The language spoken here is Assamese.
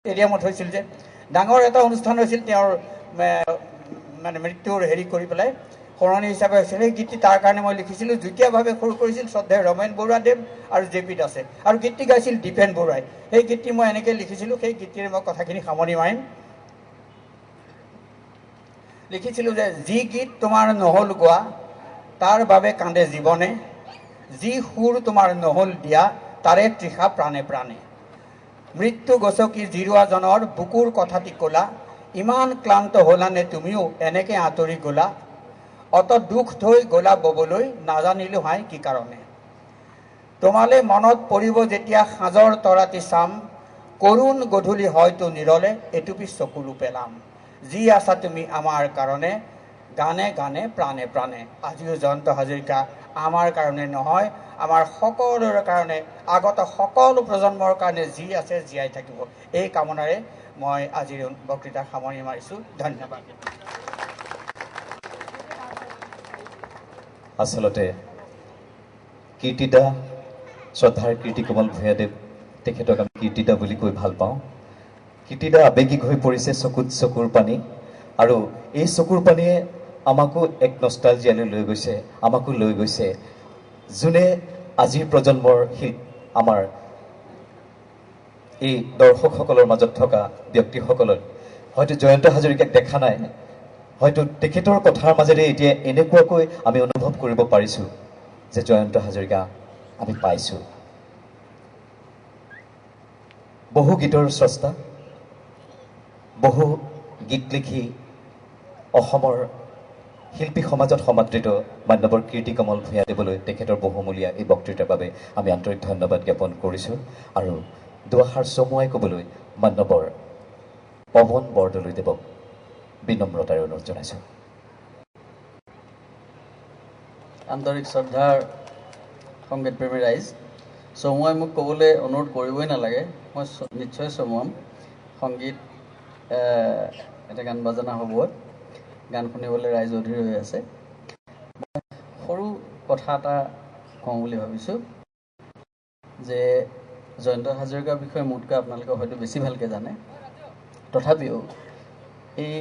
এৰিয়ামত হৈছিল যে ডাঙৰ এটা অনুষ্ঠান হৈছিল তেওঁৰ মানে মৃত্যুৰ হেৰি কৰি পেলাই সৰণি হিচাপে হৈছিল। সেই গীতটি তাৰ কাৰণে মই লিখিছিলোঁ। যুটীয়াভাৱে সুৰ কৰিছিল শ্ৰদ্ধেয় ৰমেন বৰুৱাদেৱ আৰু জে.পি. দাসে, আৰু গীতটি গাইছিল দীপেন বৰুৱাই। সেই গীতটি মই এনেকৈ লিখিছিলোঁ। সেই গীতটিৰে মই কথাখিনি সামৰি মাৰিম। লিখিছিলোঁ যে যি গীত তোমাৰ নহ'ল গোৱা তাৰ বাবে কান্দে জীৱনে, যি সুৰ তোমাৰ নহ'ল দিয়া তাৰে তৃষা প্ৰাণে প্ৰাণে, মৃত্যু গছকি জিৰোৱাজনৰ বুকুৰ কথাটি ক'লা, ইমান ক্লান্ত হ'লানে তুমিও এনেকৈ আঁতৰি গ'লা, অত দুখ থৈ গ'লা ববলৈ নাজানিলোঁ হাই কি কাৰণে, তোমালে মনত পৰিব যেতিয়া সাঁজৰ তৰাতি চাম, কৰুণ গধূলি হয়তো নিৰলে এটুপি চকুলো পেলাম, যি আছা তুমি আমাৰ কাৰণে গানে গানে প্ৰাণে প্ৰাণে। আজিও জয়ন্ত হাজৰিকা আমাৰ কাৰণে নহয়, আমাৰ সকলোৰে কাৰণে, আগত সকলো প্ৰজন্মৰ কাৰণে যি আছে জীয়াই থাকিব। এই কামনাৰে মই আজিৰ বক্তৃতা সামৰি মাৰিছোঁ। ধন্যবাদ। আচলতে কীৰ্তিদা, শ্ৰদ্ধাৰ কীৰ্তিকমল ভূঞাদেৱ, তেখেতক আমি কীৰ্তিদা বুলি কৈ ভাল পাওঁ। কীৰ্তিদা আৱেগিক হৈ পৰিছে, চকুত চকুৰ পানী, আৰু এই চকুৰ পানীয়ে আমাকো এক নষ্টালজিয়ালৈ লৈ গৈছে, আমাকো লৈ গৈছে, যোনে আজিৰ প্ৰজন্মৰ আমাৰ এই দৰ্শকসকলৰ মাজত থকা ব্যক্তিসকলৰ হয়তো জয়ন্ত হাজৰিকাক দেখা নাই, হয়তো তেখেতৰ কথাৰ মাজেৰে এতিয়া এনেকুৱাকৈ আমি অনুভৱ কৰিব পাৰিছোঁ যে জয়ন্ত হাজৰিকা আমি পাইছোঁ। বহু গীতৰ স্ৰষ্টা, বহু গীত লিখি অসমৰ শিল্পী সমাজত সমাদৃত মান্যবৰ কীৰ্তিকমল ভূঞাদেৱলৈ তেখেতৰ বহুমূলীয়া এই বক্তৃতাৰ বাবে আমি আন্তৰিক ধন্যবাদ জ্ঞাপন কৰিছোঁ। আৰু দুআষাৰ চমুৱাই ক'বলৈ মান্যবৰ পৱন বৰদলৈদেৱক বিনম্ৰতাৰে অনুৰোধ জনাইছোঁ। আন্তৰিক শ্ৰদ্ধাৰ সংগীতপ্ৰেমী ৰাইজ, চমুৱাই মোক ক'বলৈ অনুৰোধ কৰিবই নালাগে, মই নিশ্চয় চমুৱাম। সংগীত এটা গান বাজনা হ'ব, গান শুনিবলৈ ৰাইজ অধীৰ হৈ আছে। সৰু কথা এটা কওঁ বুলি ভাবিছোঁ যে জয়ন্ত হাজৰিকাৰ বিষয়ে মোতকৈ আপোনালোকে হয়তো বেছি ভালকৈ জানে, তথাপিও এই